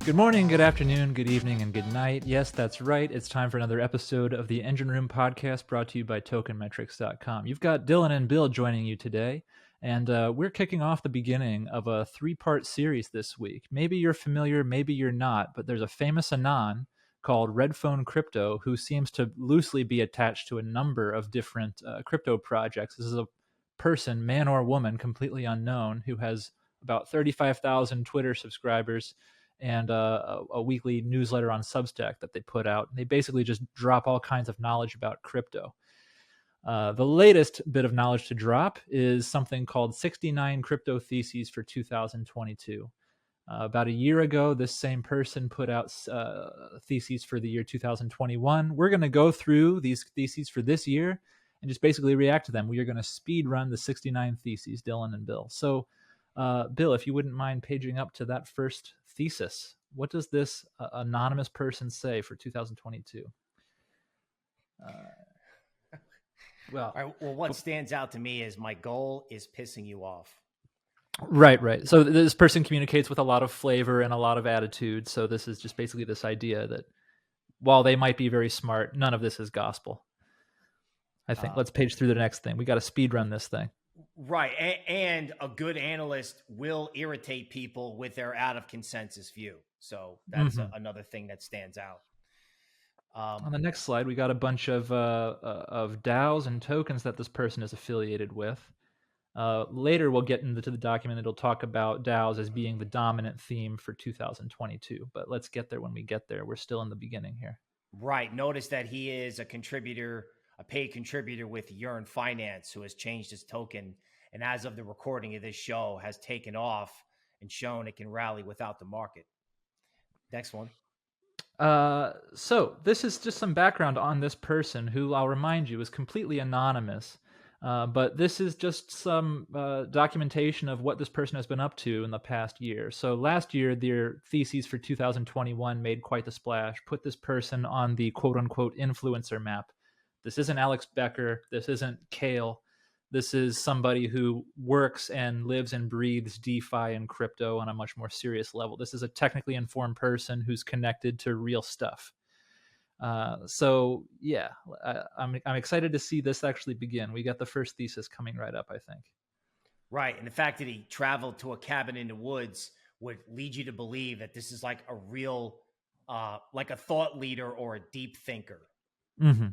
Good morning, good afternoon, good evening, and good night. Yes, that's right. It's time for another episode of the Engine Room podcast brought to you by TokenMetrics.com. You've got Dylan and Bill joining you today, and we're kicking off the beginning of a three-part series this week. Maybe you're familiar, maybe you're not, but there's a famous Anon called Redphonecrypto who seems to loosely be attached to a number of different crypto projects. This is a person, man or woman, completely unknown, who has about 35,000 Twitter subscribers and a weekly newsletter on Substack that they put out. They basically just drop all kinds of knowledge about crypto. The latest bit of knowledge to drop is something called 69 Crypto Theses for 2022. About a year ago, this same person put out theses for the year 2021. We're going to go through these theses for this year and just basically react to them. We are going to speed run the 69 theses, Dylan and Bill. So, Bill, if you wouldn't mind paging up to that first thesis, what does this anonymous person say for 2022? Well, what stands out to me is my goal is pissing you off. Right. So this person communicates with a lot of flavor and a lot of attitude. So this is just basically this idea that while they might be very smart, none of this is gospel. I think. Let's page through the next thing. We got to speed run this thing. Right. And a good analyst will irritate people with their out of consensus view. So that's another thing that stands out. On the next slide, we got a bunch of DAOs and tokens that this person is affiliated with. Later, we'll get into the document. It'll talk about DAOs as being the dominant theme for 2022. But let's get there when we get there. We're still in the beginning here. Right. Notice that he is a contributor, a paid contributor with Yearn Finance, who has changed his token. And as of the recording of this show, has taken off and shown it can rally without the market. Next one. So this is just some background on this person who, I'll remind you, is completely anonymous. But this is just some documentation of what this person has been up to in the past year. So last year, their theses for 2021 made quite the splash, put this person on the quote-unquote influencer map. This isn't Alex Becker. This isn't Kale. This is somebody who works and lives and breathes DeFi and crypto on a much more serious level. This is a technically informed person who's connected to real stuff. So yeah, I'm excited to see this actually begin. We got the first thesis coming right up, I think. Right. And the fact that he traveled to a cabin in the woods would lead you to believe that this is like a real, like a thought leader or a deep thinker. Mm-hmm.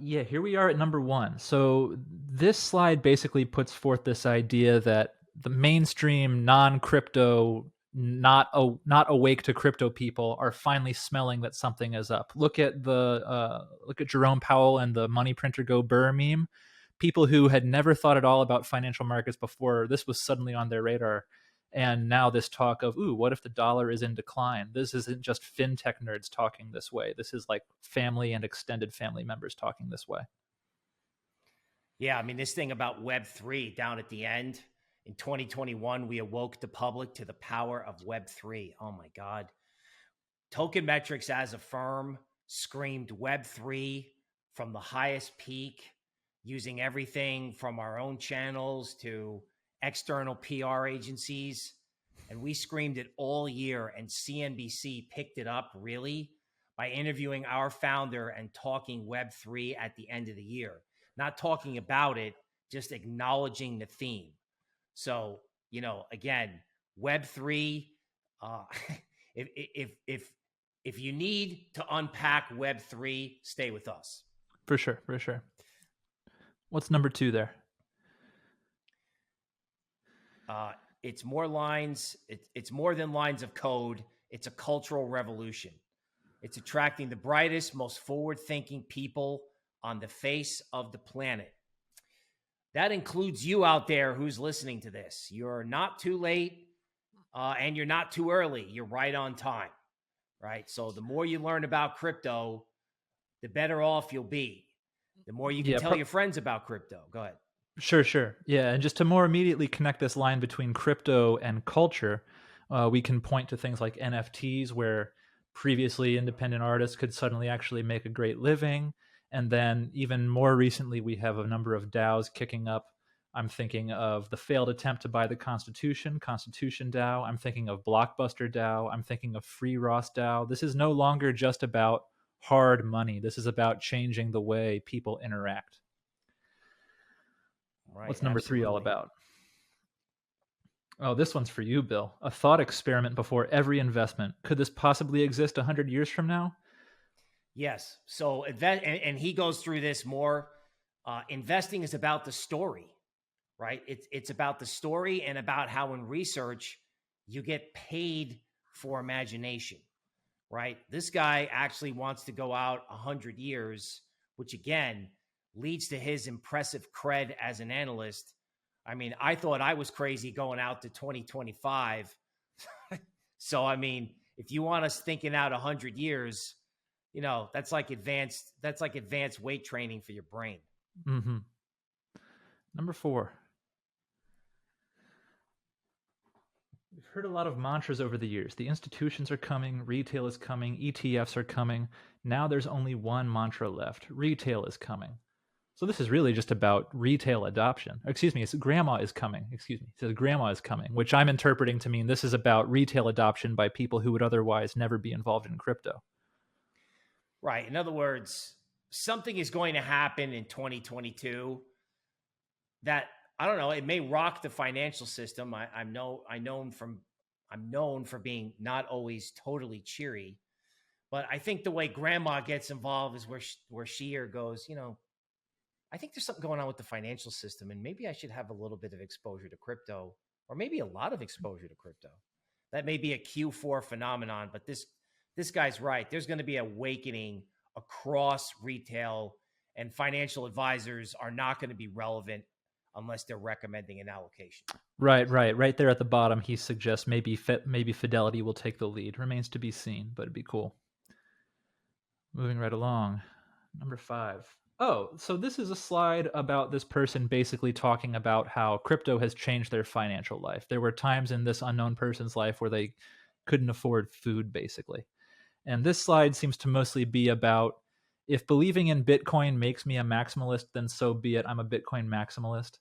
Yeah, here we are at number one. So this slide basically puts forth this idea that the mainstream non-crypto, not awake to crypto people are finally smelling that something is up. Look at Jerome Powell and the money printer go burr meme. People who had never thought at all about financial markets before, this was suddenly on their radar. And now this talk of, what if the dollar is in decline? This isn't just fintech nerds talking this way. This is like family and extended family members talking this way. Yeah, I mean, this thing about Web3 down at the end, in 2021, we awoke the public to the power of Web3. Oh my God. Token Metrics as a firm screamed Web3 from the highest peak, using everything from our own channels to external PR agencies. And we screamed it all year, and CNBC picked it up really by interviewing our founder and talking Web3 at the end of the year. Not talking about it, just acknowledging the theme. So, again, Web3, if you need to unpack Web3, stay with us. For sure. What's number two there? It's more lines. It's more than lines of code. It's a cultural revolution. It's attracting the brightest, most forward-thinking people on the face of the planet. That includes you out there who's listening to this. You're not too late, and you're not too early. You're right on time, right? So the more you learn about crypto, the better off you'll be. The more you can tell your friends about crypto. Go ahead. Sure. Yeah, and just to more immediately connect this line between crypto and culture, we can point to things like NFTs, where previously independent artists could suddenly actually make a great living. And then even more recently, we have a number of DAOs kicking up I'm thinking of the failed attempt to buy the Constitution, Constitution DAO. I'm thinking of Blockbuster DAO. I'm thinking of Free Ross DAO. This is no longer just about hard money. This is about changing the way people interact. Right. What's number absolutely. 3 all about? Oh, this one's for you, Bill. A thought experiment before every investment. Could this possibly exist 100 years from now? Yes. So and he goes through this more. Investing is about the story, right? It's about the story and about how in research you get paid for imagination, right? This guy actually wants to go out 100 years, which again leads to his impressive cred as an analyst. I mean, I thought I was crazy going out to 2025. So, I mean, if you want us thinking out 100 years, you know, that's like advanced weight training for your brain. Mm-hmm. Number 4. We've heard a lot of mantras over the years. The institutions are coming, retail is coming, ETFs are coming. Now there's only one mantra left. Retail is coming. So this is really just about retail adoption. Excuse me, it's grandma is coming. Excuse me. It says grandma is coming, which I'm interpreting to mean this is about retail adoption by people who would otherwise never be involved in crypto. Right. In other words, something is going to happen in 2022 that, I don't know, it may rock the financial system. I'm known for being not always totally cheery, but I think the way grandma gets involved is where she or goes, you know, I think there's something going on with the financial system, and maybe I should have a little bit of exposure to crypto, or maybe a lot of exposure to crypto. That may be a Q4 phenomenon, but this guy's right. There's going to be awakening across retail, and financial advisors are not going to be relevant unless they're recommending an allocation. Right there at the bottom, he suggests maybe Fidelity will take the lead. Remains to be seen, but it'd be cool. Moving right along. Number 5. Oh, so this is a slide about this person basically talking about how crypto has changed their financial life. There were times in this unknown person's life where they couldn't afford food, basically. And this slide seems to mostly be about, if believing in Bitcoin makes me a maximalist, then so be it. I'm a Bitcoin maximalist.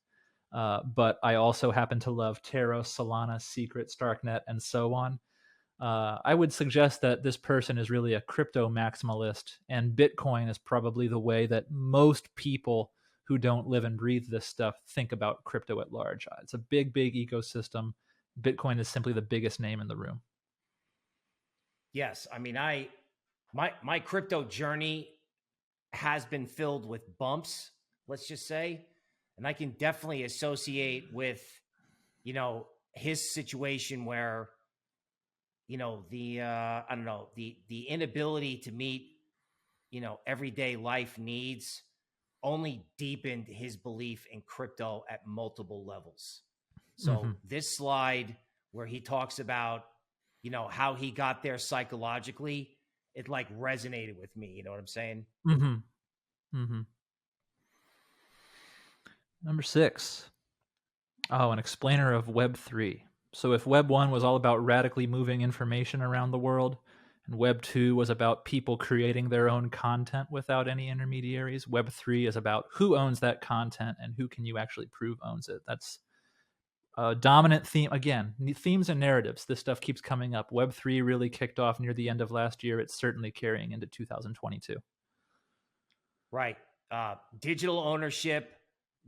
But I also happen to love Taro, Solana, Secret, Starknet, and so on. I would suggest that this person is really a crypto maximalist, and Bitcoin is probably the way that most people who don't live and breathe this stuff think about crypto at large. It's a big, big ecosystem. Bitcoin is simply the biggest name in the room. Yes. I mean, my crypto journey has been filled with bumps, let's just say. And I can definitely associate with, you know, his situation where, you know, the inability to meet, you know, everyday life needs only deepened his belief in crypto at multiple levels. So this slide where he talks about, you know, how he got there psychologically, it like resonated with me. You know what I'm saying? Number 6. Oh, an explainer of Web 3. So if Web 1 was all about radically moving information around the world, and Web 2 was about people creating their own content without any intermediaries, Web 3 is about who owns that content and who can you actually prove owns it. That's a dominant theme. Again, themes and narratives. This stuff keeps coming up. Web 3 really kicked off near the end of last year. It's certainly carrying into 2022. Right. Digital ownership,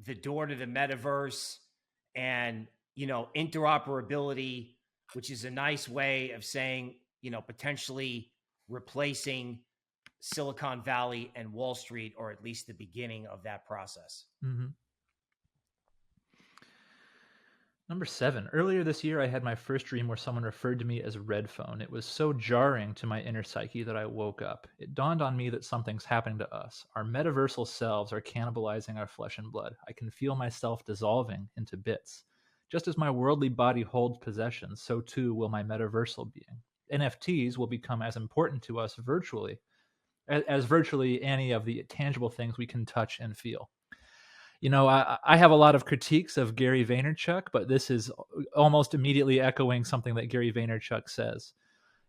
the door to the metaverse, and, you know, interoperability, which is a nice way of saying, you know, potentially replacing Silicon Valley and Wall Street, or at least the beginning of that process. Number 7. Earlier this year, I had my first dream where someone referred to me as Redphone. It was so jarring to my inner psyche that I woke up. It dawned on me that something's happening to us. Our metaversal selves are cannibalizing our flesh and blood. I can feel myself dissolving into bits. Just as my worldly body holds possession, so too will my metaversal being. NFTs will become as important to us virtually as virtually any of the tangible things we can touch and feel. You know, I have a lot of critiques of Gary Vaynerchuk, but this is almost immediately echoing something that Gary Vaynerchuk says.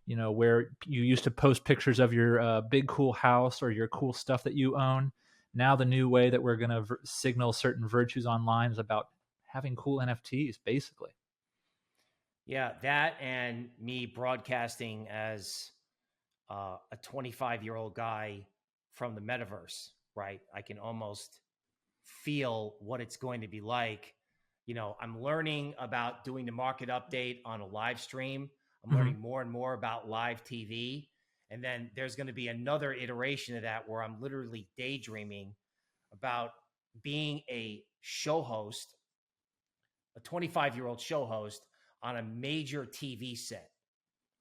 You know, where you used to post pictures of your big cool house or your cool stuff that you own. Now the new way that we're going to signal certain virtues online is about having cool NFTs, basically. Yeah, that and me broadcasting as a 25-year-old guy from the metaverse, right? I can almost feel what it's going to be like. I'm learning about doing the market update on a live stream. I'm learning more and more about live TV. And then there's going to be another iteration of that where I'm literally daydreaming about being a show host, a 25-year-old show host on a major TV set,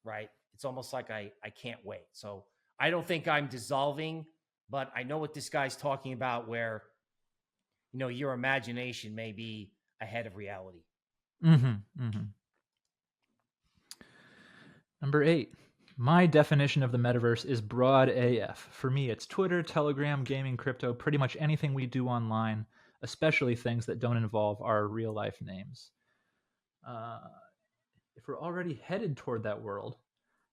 right? It's almost like I can't wait. So I don't think I'm dissolving, but I know what this guy's talking about where, your imagination may be ahead of reality. Number 8. My definition of the metaverse is broad AF. For me, it's Twitter, Telegram, gaming, crypto, pretty much anything we do online, especially things that don't involve our real life names. If we're already headed toward that world,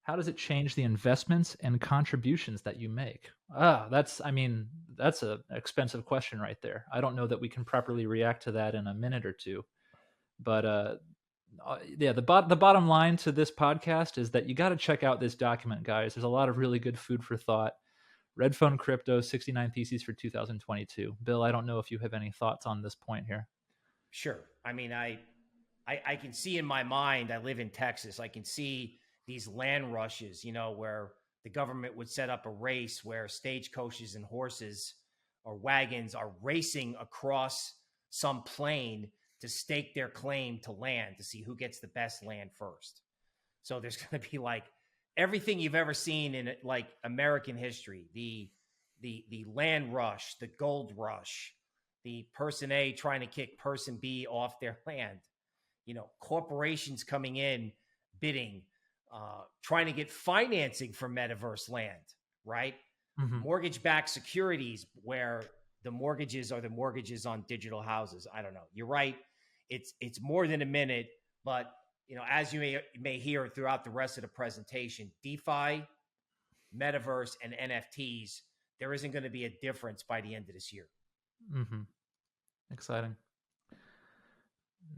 how does it change the investments and contributions that you make? That's an expensive question right there. I don't know that we can properly react to that in a minute or two. But yeah, the bottom line to this podcast is that you got to check out this document, guys. There's a lot of really good food for thought. Redphonecrypto, 69 Theses for 2022. Bill, I don't know if you have any thoughts on this point here. Sure. I mean, I can see in my mind, I live in Texas, I can see these land rushes, where the government would set up a race where stagecoaches and horses or wagons are racing across some plain to stake their claim to land to see who gets the best land first. So there's going to be like everything you've ever seen in like American history, the land rush, the gold rush, the person A trying to kick person B off their land, corporations coming in, bidding, trying to get financing for metaverse land, right? Mortgage-backed securities where the mortgages are the mortgages on digital houses. I don't know. You're right. It's more than a minute, but as you may hear throughout the rest of the presentation, DeFi, metaverse, and NFTs, there isn't going to be a difference by the end of this year. Exciting.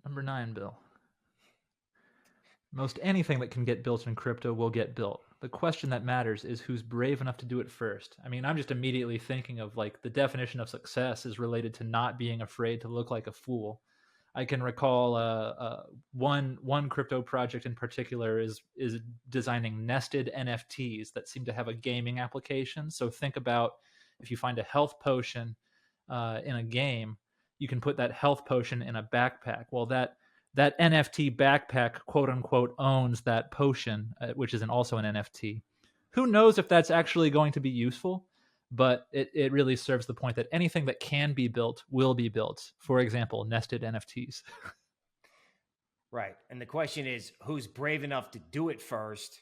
Number 9, Bill. Most anything that can get built in crypto will get built. The question that matters is who's brave enough to do it first. I mean, I'm just immediately thinking of like the definition of success is related to not being afraid to look like a fool. I can recall one crypto project in particular is designing nested NFTs that seem to have a gaming application. So think about if you find a health potion in a game, you can put that health potion in a backpack. Well, that NFT backpack, quote unquote, owns that potion, which is also an NFT. Who knows if that's actually going to be useful? But it really serves the point that anything that can be built will be built. For example, nested NFTs. Right. And the question is, who's brave enough to do it first?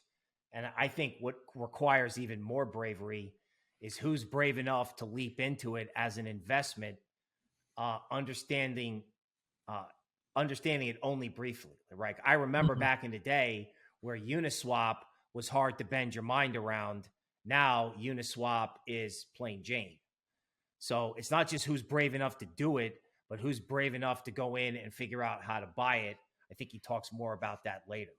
And I think what requires even more bravery is who's brave enough to leap into it as an investment, understanding it only briefly. Right. I remember back in the day where Uniswap was hard to bend your mind around. Now Uniswap is plain Jane. So it's not just who's brave enough to do it, but who's brave enough to go in and figure out how to buy it. I think he talks more about that later.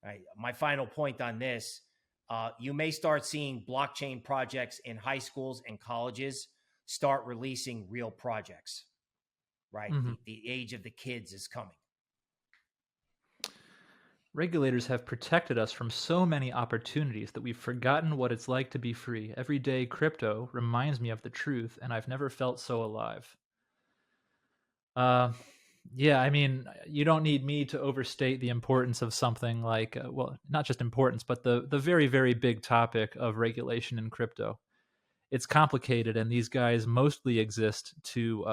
Right. My final point on this, you may start seeing blockchain projects in high schools and colleges start releasing real projects. Right. The age of the kids is coming. Regulators have protected us from so many opportunities that we've forgotten what it's like to be free. Every day, crypto reminds me of the truth, and I've never felt so alive. Yeah, I mean, you don't need me to overstate the importance of something like, well, not just importance, but the very, very big topic of regulation in crypto. It's complicated, and these guys mostly exist to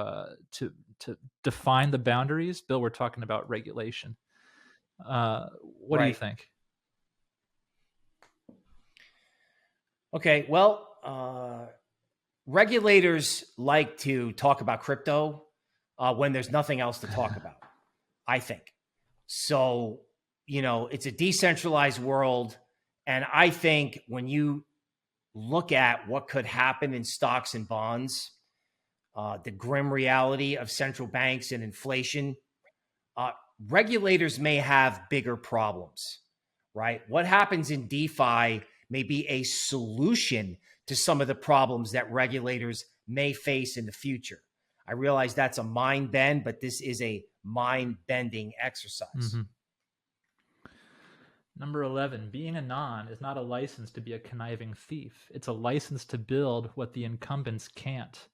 define the boundaries. Bill, we're talking about regulation. What do you think? Okay, well, regulators like to talk about crypto when there's nothing else to talk about, I think. So, it's a decentralized world. And I think when you look at what could happen in stocks and bonds, the grim reality of central banks and inflation, regulators may have bigger problems, right? What happens in DeFi may be a solution to some of the problems that regulators may face in the future. I realize that's a mind bend, but this is a mind bending exercise. Mm-hmm. Number 11, being a non is not a license to be a conniving thief. It's a license to build what the incumbents can't.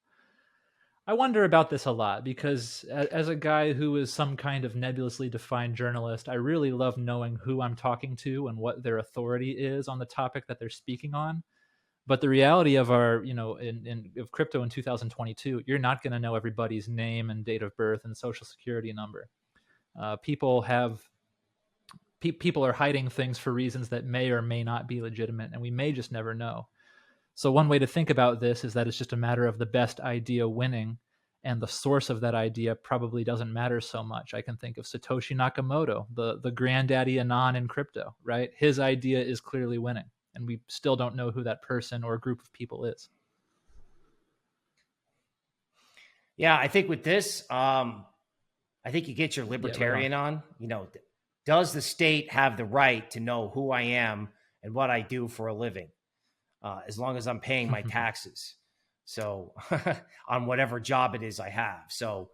I wonder about this a lot because as a guy who is some kind of nebulously defined journalist, I really love knowing who I'm talking to and what their authority is on the topic that they're speaking on. But the reality of our, of crypto in 2022, you're not going to know everybody's name and date of birth and social security number. People are hiding things for reasons that may or may not be legitimate, and we may just never know. So one way to think about this is that it's just a matter of the best idea winning, and the source of that idea probably doesn't matter so much. I can think of Satoshi Nakamoto, the granddaddy anon in crypto, right? His idea is clearly winning, and we still don't know who that person or group of people is. Yeah, I think with this, I think you get your libertarian on. Does the state have the right to know who I am and what I do for a living, as long as I'm paying my taxes? So on whatever job it is I have. So,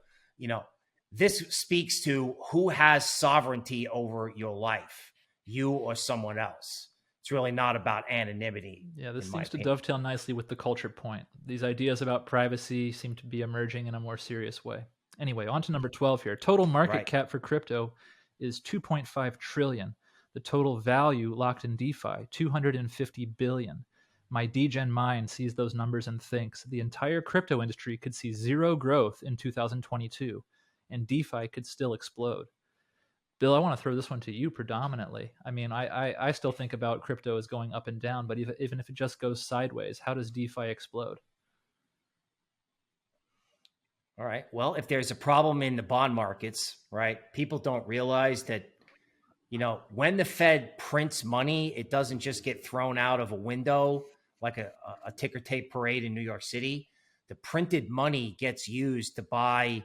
this speaks to who has sovereignty over your life, you or someone else. It's really not about anonymity. Yeah, this seems to dovetail nicely with the culture point. These ideas about privacy seem to be emerging in a more serious way. Anyway, on to number 12 here. Total market cap for crypto is 2.5 trillion. The total value locked in DeFi, 250 billion. My degen mind sees those numbers and thinks the entire crypto industry could see zero growth in 2022, and DeFi could still explode. Bill, I want to throw this one to you predominantly. I mean, I still think about crypto as going up and down, but even if it just goes sideways, how does DeFi explode? All right. Well, if there's a problem in the bond markets, right, people don't realize that, when the Fed prints money, it doesn't just get thrown out of a window like a ticker tape parade in New York City. The printed money gets used to buy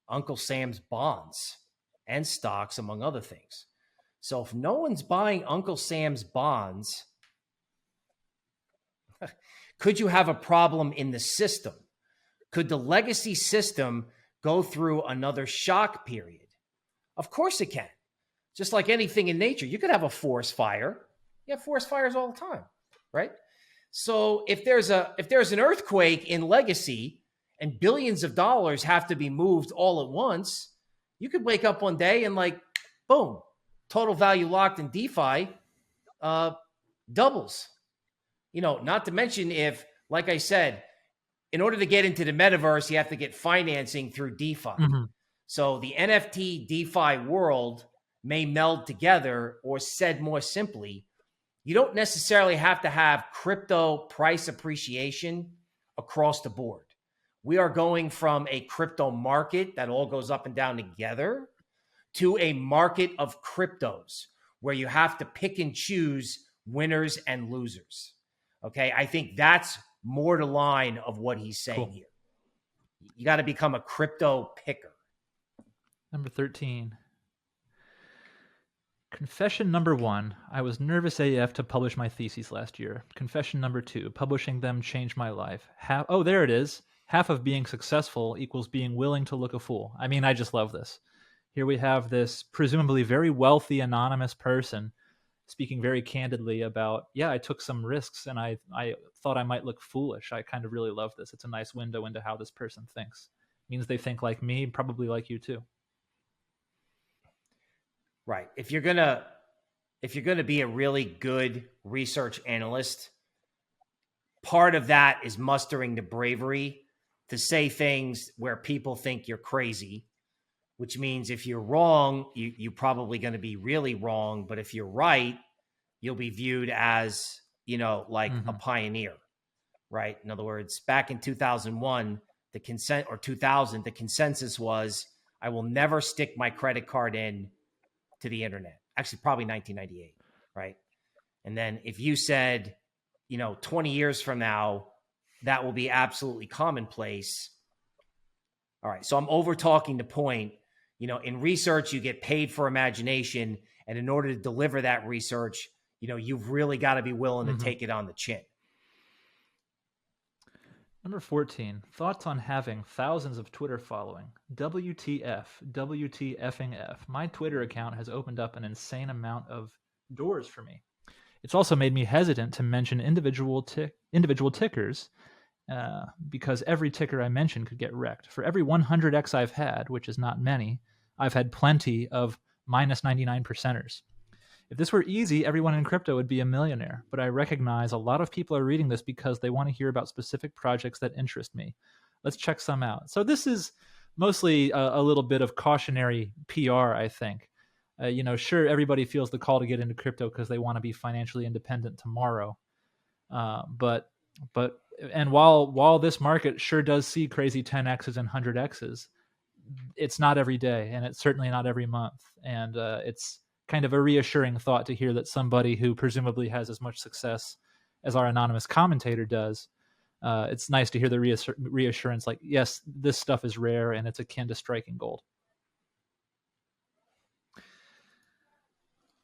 Uncle Sam's bonds and stocks, among other things. So if no one's buying Uncle Sam's bonds, could you have a problem in the system? Could the legacy system go through another shock period? Of course it can. Just like anything in nature, you could have a forest fire. You have forest fires all the time, right? So if there's an earthquake in legacy and billions of dollars have to be moved all at once, you could wake up one day and boom, total value locked in DeFi doubles. Not to mention if, like I said, in order to get into the metaverse, you have to get financing through DeFi. Mm-hmm. So the NFT DeFi world may meld together, or said more simply, you don't necessarily have to have crypto price appreciation across the board. We are going from a crypto market that all goes up and down together to a market of cryptos where you have to pick and choose winners and losers. Okay, I think that's more the line of what he's saying here. You got to become a crypto picker. Number 13. Confession number 1, I was nervous AF to publish my theses last year. Confession number 2, publishing them changed my life. There it is. Half of being successful equals being willing to look a fool. I mean, I just love this. Here we have this presumably very wealthy anonymous person speaking very candidly about, I took some risks and I thought I might look foolish. I kind of really love this. It's a nice window into how this person thinks. It means they think like me, probably like you too. Right. If you're gonna be a really good research analyst, part of that is mustering the bravery to say things where people think you're crazy, which means if you're wrong, you're probably going to be really wrong. But if you're right, you'll be viewed as, a pioneer, right? In other words, back in 2001, the consensus was, I will never stick my credit card in to the internet. Actually, probably 1998, right? And then if you said, 20 years from now, that will be absolutely commonplace. All right. So I'm over talking the point. in research, you get paid for imagination. And in order to deliver that research, you've really got to be willing to take it on the chin. Number 14, thoughts on having thousands of Twitter following. WTF, WTFing F. My Twitter account has opened up an insane amount of doors for me. It's also made me hesitant to mention individual tickers because every ticker I mention could get wrecked. For every 100x I've had, which is not many, I've had plenty of minus 99 percenters. If this were easy, everyone in crypto would be a millionaire, but I recognize a lot of people are reading this because they want to hear about specific projects that interest me. Let's check some out. So this is mostly a little bit of cautionary PR, I think. Sure, everybody feels the call to get into crypto because they want to be financially independent tomorrow. But while this market sure does see crazy 10x's and 100x's, it's not every day, and it's certainly not every month. And it's kind of a reassuring thought to hear that somebody who presumably has as much success as our anonymous commentator does, it's nice to hear the reassurance like, yes, this stuff is rare and it's akin to striking gold.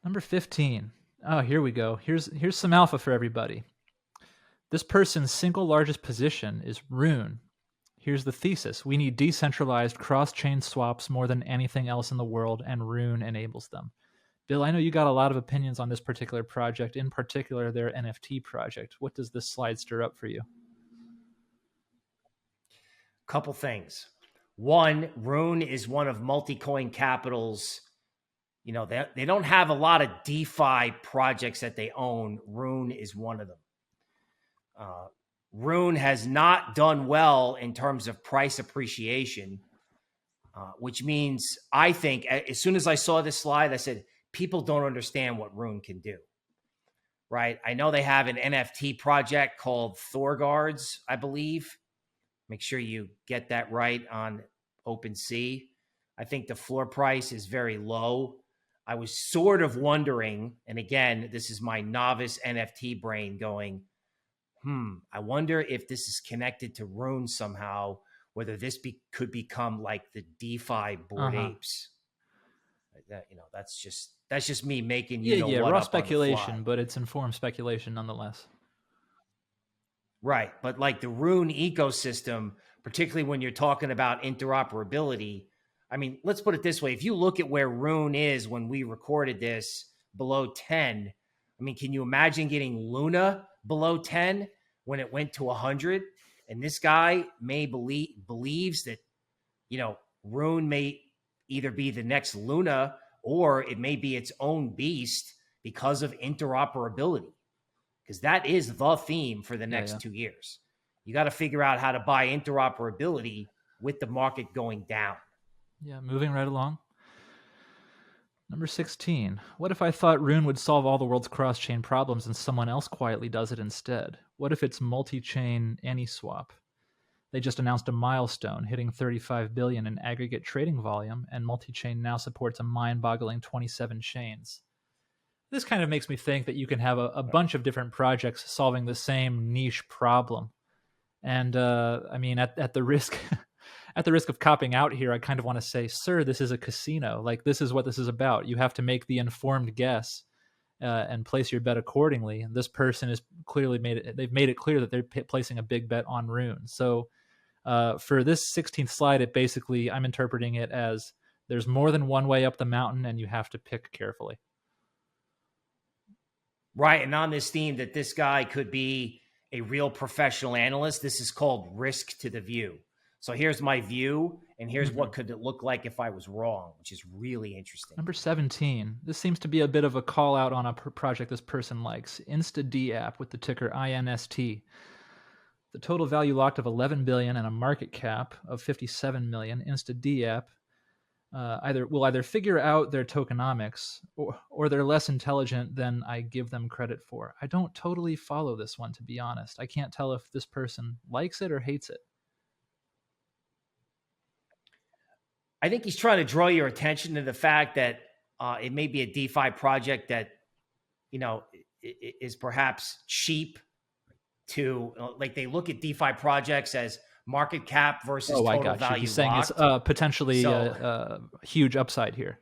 Number 15. Oh, here we go. Here's some alpha for everybody. This person's single largest position is Rune. Here's the thesis. We need decentralized cross-chain swaps more than anything else in the world, and Rune enables them. Bill, I know you got a lot of opinions on this particular project, in particular their NFT project. What does this slide stir up for you? Couple things. One, Rune is one of Multicoin Capital's, they don't have a lot of DeFi projects that they own. Rune is one of them. Rune has not done well in terms of price appreciation, which means I think as soon as I saw this slide, I said, people don't understand what Rune can do, right? I know they have an NFT project called Thorgards, I believe. Make sure you get that right on OpenSea. I think the floor price is very low. I was sort of wondering, and again, this is my novice NFT brain going, I wonder if this is connected to Rune somehow, whether this could become like the DeFi Bored Apes. That's just me making raw speculation, but it's informed speculation nonetheless. Right, but like the Rune ecosystem, particularly when you're talking about interoperability, I mean, let's put it this way: if you look at where Rune is when we recorded this, below 10, I mean, can you imagine getting Luna below 10 when it went to 100? And this guy believes that Rune may either be the next Luna, or it may be its own beast because of interoperability. Because that is the theme for the next 2 years. You got to figure out how to buy interoperability with the market going down. Yeah, moving right along. Number 16. What if I thought Rune would solve all the world's cross-chain problems and someone else quietly does it instead? What if it's multi-chain AnySwap? They just announced a milestone, hitting 35 billion in aggregate trading volume, and multi-chain now supports a mind-boggling 27 chains. This kind of makes me think that you can have a bunch of different projects solving the same niche problem. And I mean, at the risk of copping out here, I kind of want to say, sir, this is a casino. Like, this is what this is about. You have to make the informed guess and place your bet accordingly. And this person is they've made it clear that they're placing a big bet on Rune. So for this 16th slide, I'm interpreting it as there's more than one way up the mountain and you have to pick carefully. Right. And on this theme that this guy could be a real professional analyst, this is called risk to the view. So here's my view, and here's what could it look like if I was wrong, which is really interesting. Number 17. This seems to be a bit of a call out on a project this person likes. InstaDApp with the ticker INST. The total value locked of 11 billion and a market cap of 57 million. InstaDApp will either figure out their tokenomics or they're less intelligent than I give them credit for. I don't totally follow this one, to be honest. I can't tell if this person likes it or hates it. I think he's trying to draw your attention to the fact that it may be a DeFi project that, is perhaps cheap to, like, they look at DeFi projects as, market cap versus Oh, I total got you. value He's saying it's locked. potentially So, a huge upside here.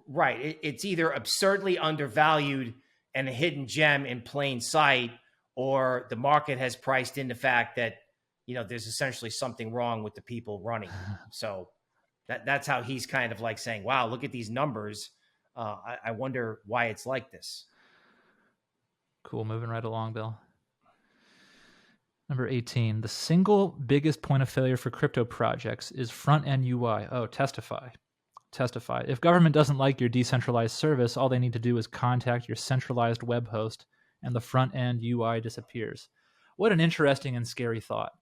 right, it's either absurdly undervalued and a hidden gem in plain sight, or the market has priced in the fact that there's essentially something wrong with the people running. So that's how he's kind of like saying, "Wow, look at these numbers. I wonder why it's like this." Cool. Moving right along, Bill. Number 18, the single biggest point of failure for crypto projects is front-end UI. Oh, Testify. If government doesn't like your decentralized service, all they need to do is contact your centralized web host and the front-end UI disappears. What an interesting and scary thought.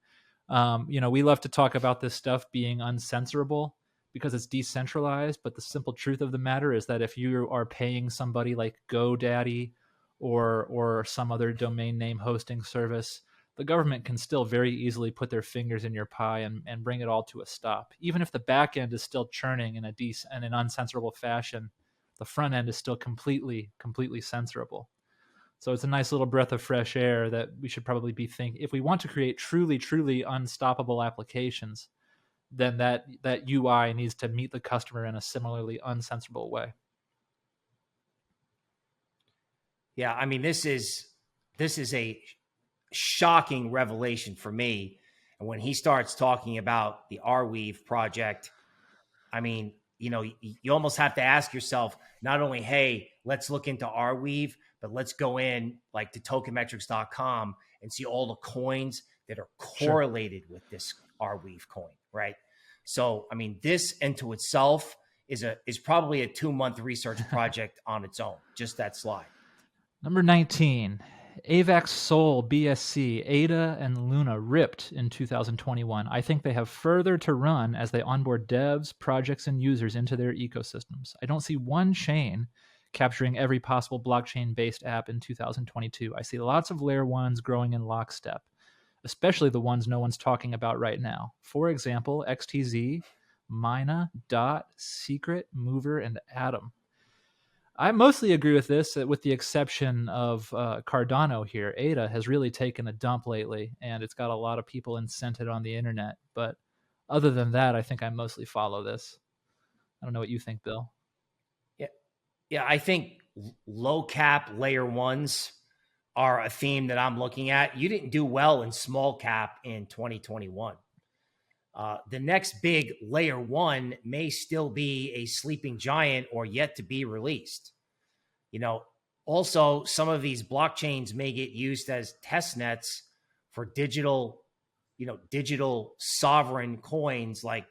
We love to talk about this stuff being uncensorable because it's decentralized, but the simple truth of the matter is that if you are paying somebody like GoDaddy or some other domain name hosting service, the government can still very easily put their fingers in your pie and bring it all to a stop. Even if the back end is still churning in an uncensorable fashion, the front end is still completely censorable. So it's a nice little breath of fresh air that we should probably be thinking. If we want to create truly unstoppable applications, then that UI needs to meet the customer in a similarly uncensorable way. Yeah, I mean, this is a shocking revelation for me. And when he starts talking about the Arweave project, I mean, you almost have to ask yourself, not only, hey, let's look into Arweave, but let's go in like to tokenmetrics.com and see all the coins that are correlated with this Arweave coin, right? So, I mean, this into itself is probably a 2-month research project on its own, just that slide. Number 19, AVAX Sol, BSC, ADA, and Luna ripped in 2021. I think they have further to run as they onboard devs, projects, and users into their ecosystems. I don't see one chain capturing every possible blockchain-based app in 2022. I see lots of layer ones growing in lockstep, especially the ones no one's talking about right now. For example, XTZ, Mina, Dot, Secret, Mover, and Atom. I mostly agree with this, with the exception of Cardano here. ADA has really taken a dump lately, and it's got a lot of people incented on the internet. But other than that, I think I mostly follow this. I don't know what you think, Bill. Yeah, I think low cap layer ones are a theme that I'm looking at. You didn't do well in small cap in 2021. The next big layer one may still be a sleeping giant or yet to be released. Also, some of these blockchains may get used as test nets for digital sovereign coins. Like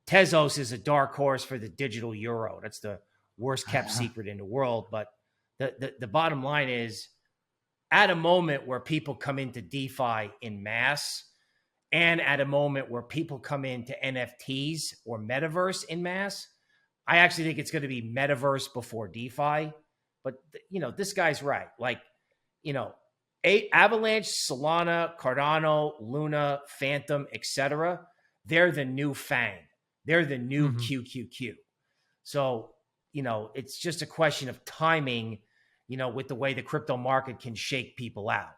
Tezos is a dark horse for the digital euro. That's the worst kept secret in the world. But the bottom line is, at a moment where people come into DeFi in mass, and at a moment where people come into NFTs or metaverse in mass, I actually think it's going to be metaverse before DeFi. But this guy's right. Like, Avalanche, Solana, Cardano, Luna, Phantom, etc. They're the new FANG. They're the new QQQ. So, it's just a question of timing, with the way the crypto market can shake people out.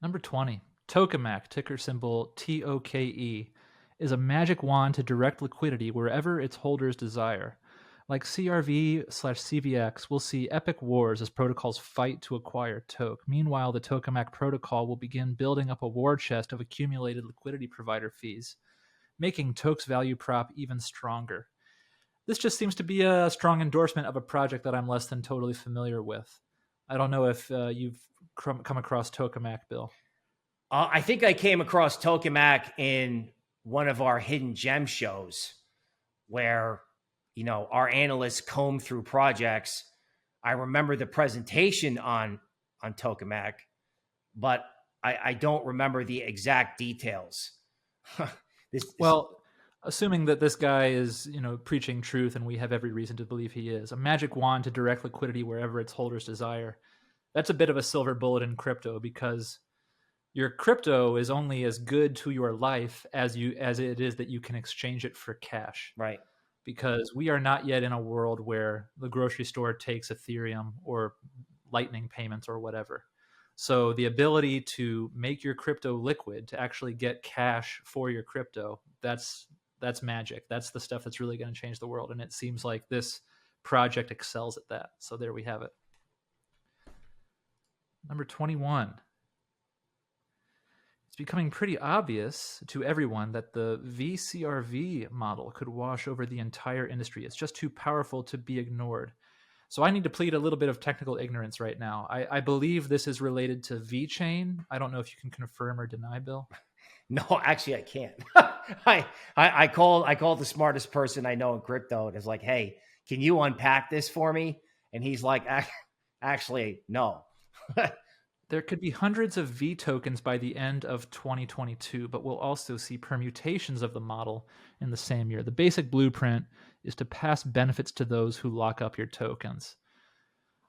Number 20, Tokamak, ticker symbol TOKE, is a magic wand to direct liquidity wherever its holders desire. Like CRV/CVX, we'll see epic wars as protocols fight to acquire Toke. Meanwhile, the Tokamak protocol will begin building up a war chest of accumulated liquidity provider fees, making Toke's value prop even stronger. This just seems to be a strong endorsement of a project that I'm less than totally familiar with. I don't know if you've come across Tokamak, Bill. I think I came across Tokamak in one of our hidden gem shows where, our analysts comb through projects. I remember the presentation on Tokamak, but I don't remember the exact details. Assuming that this guy is, preaching truth, and we have every reason to believe he is, a magic wand to direct liquidity wherever its holders desire. That's a bit of a silver bullet in crypto, because your crypto is only as good to your life as it is that you can exchange it for cash. Right. Because we are not yet in a world where the grocery store takes Ethereum or Lightning payments or whatever. So the ability to make your crypto liquid, to actually get cash for your crypto, that's magic. That's the stuff that's really going to change the world. And it seems like this project excels at that. So there we have it. Number 21. It's becoming pretty obvious to everyone that the VCRV model could wash over the entire industry. It's just too powerful to be ignored. So I need to plead a little bit of technical ignorance right now. I believe this is related to VeChain. I don't know if you can confirm or deny, Bill. No, actually, I can't. I called the smartest person I know in crypto, and it's like, hey, can you unpack this for me? And he's like, actually, no. There could be hundreds of V tokens by the end of 2022, but we'll also see permutations of the model in the same year. The basic blueprint is to pass benefits to those who lock up your tokens.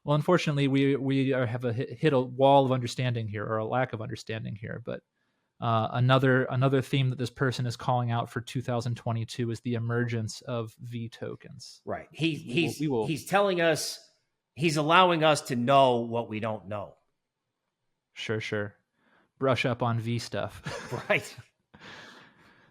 Well, unfortunately, we have hit a wall of understanding here, or a lack of understanding here. But another theme that this person is calling out for 2022 is the emergence of V tokens. Right. He's telling us, he's allowing us to know what we don't know. Sure. Brush up on V stuff. Right.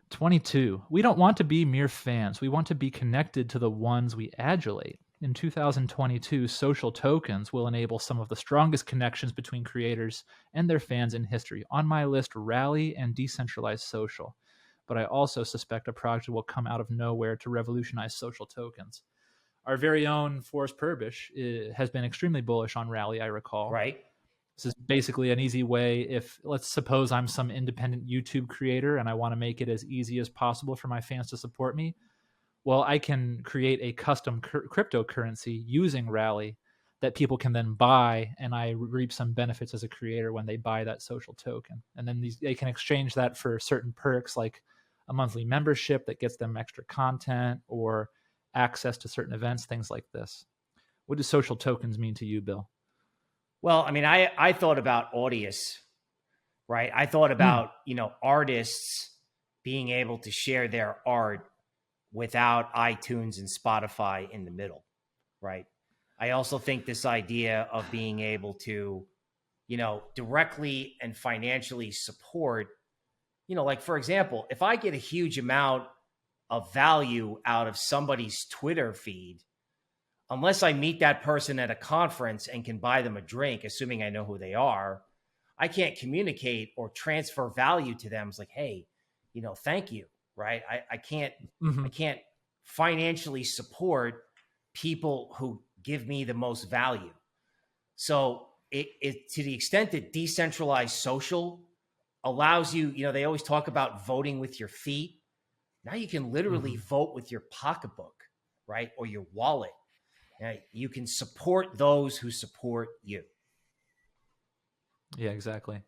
22. We don't want to be mere fans. We want to be connected to the ones we adulate. In 2022, social tokens will enable some of the strongest connections between creators and their fans in history. On my list, Rally and Decentralized Social. But I also suspect a project will come out of nowhere to revolutionize social tokens. Our very own Forrest Purbish has been extremely bullish on Rally, I recall. Right. This is basically an easy way. If, let's suppose I'm some independent YouTube creator and I want to make it as easy as possible for my fans to support me, well, I can create a custom cryptocurrency using Rally that people can then buy, and I reap some benefits as a creator when they buy that social token. And then they can exchange that for certain perks, like a monthly membership that gets them extra content or access to certain events, things like this. What do social tokens mean to you, Bill? Well, I mean, I thought about Audius, right? I thought about, artists being able to share their art without iTunes and Spotify in the middle, right? I also think this idea of being able to, directly and financially support, like, for example, if I get a huge amount of value out of somebody's Twitter feed, unless I meet that person at a conference and can buy them a drink, assuming I know who they are, I can't communicate or transfer value to them. It's like, hey, thank you, right? I can't financially support people who give me the most value. So it to the extent that decentralized social allows you, they always talk about voting with your feet. Now you can literally vote with your pocketbook, right? Or your wallet. You can support those who support you. Yeah, exactly.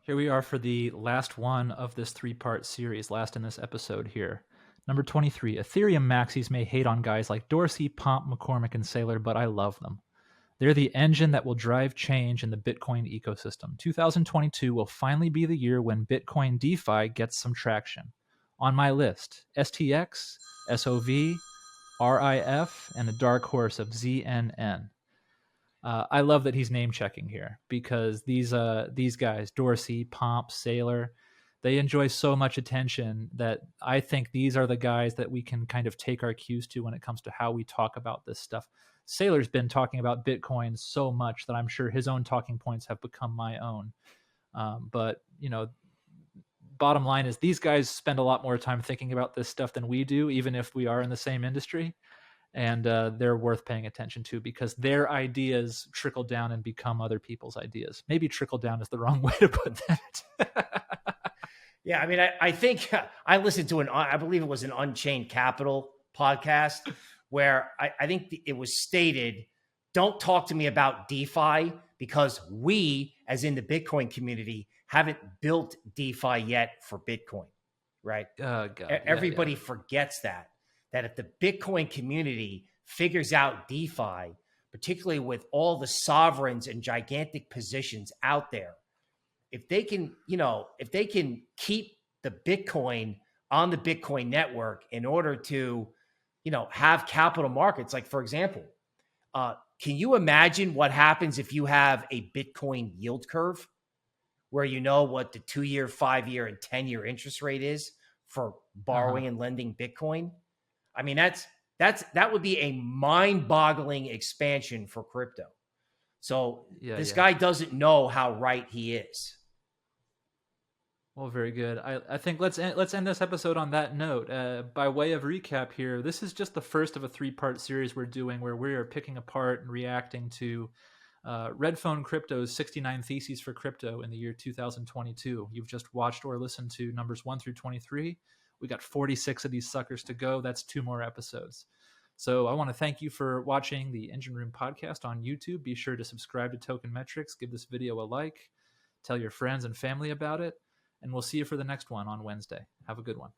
Here we are for the last one of this 3-part series, last in this episode here. Number 23, Ethereum maxis may hate on guys like Dorsey, Pomp, McCormick, and Saylor, but I love them. They're the engine that will drive change in the Bitcoin ecosystem. 2022 will finally be the year when Bitcoin DeFi gets some traction. On my list, STX, SOV, RIF, and a dark horse of ZNN. I love that he's name checking here, because these guys, Dorsey, Pomp, Saylor, they enjoy so much attention that I think these are the guys that we can kind of take our cues to when it comes to how we talk about this stuff. Saylor's been talking about Bitcoin so much that I'm sure his own talking points have become my own. But bottom line is these guys spend a lot more time thinking about this stuff than we do, even if we are in the same industry. And they're worth paying attention to, because their ideas trickle down and become other people's ideas. Maybe trickle down is the wrong way to put that. Yeah, I mean, I think I listened to I believe it was an Unchained Capital podcast where I think it was stated, don't talk to me about DeFi because we, as in the Bitcoin community, haven't built DeFi yet for Bitcoin, right? Oh, God. Everybody forgets that if the Bitcoin community figures out DeFi, particularly with all the sovereigns and gigantic positions out there, if they can keep the Bitcoin on the Bitcoin network in order to, have capital markets, like, for example, Can you imagine what happens if you have a Bitcoin yield curve where you know what the 2-year, 5-year, and 10-year interest rate is for borrowing and lending Bitcoin? I mean, that would be a mind-boggling expansion for crypto. So this guy doesn't know how right he is. Well, very good. I think let's end this episode on that note. By way of recap here, this is just the first of a 3-part series we're doing where we are picking apart and reacting to Redphonecrypto's 69 Theses for Crypto in the year 2022. You've just watched or listened to numbers 1 through 23. We got 46 of these suckers to go. That's 2 more episodes. So I want to thank you for watching the Engine Room podcast on YouTube. Be sure to subscribe to Token Metrics. Give this video a like. Tell your friends and family about it. And we'll see you for the next one on Wednesday. Have a good one.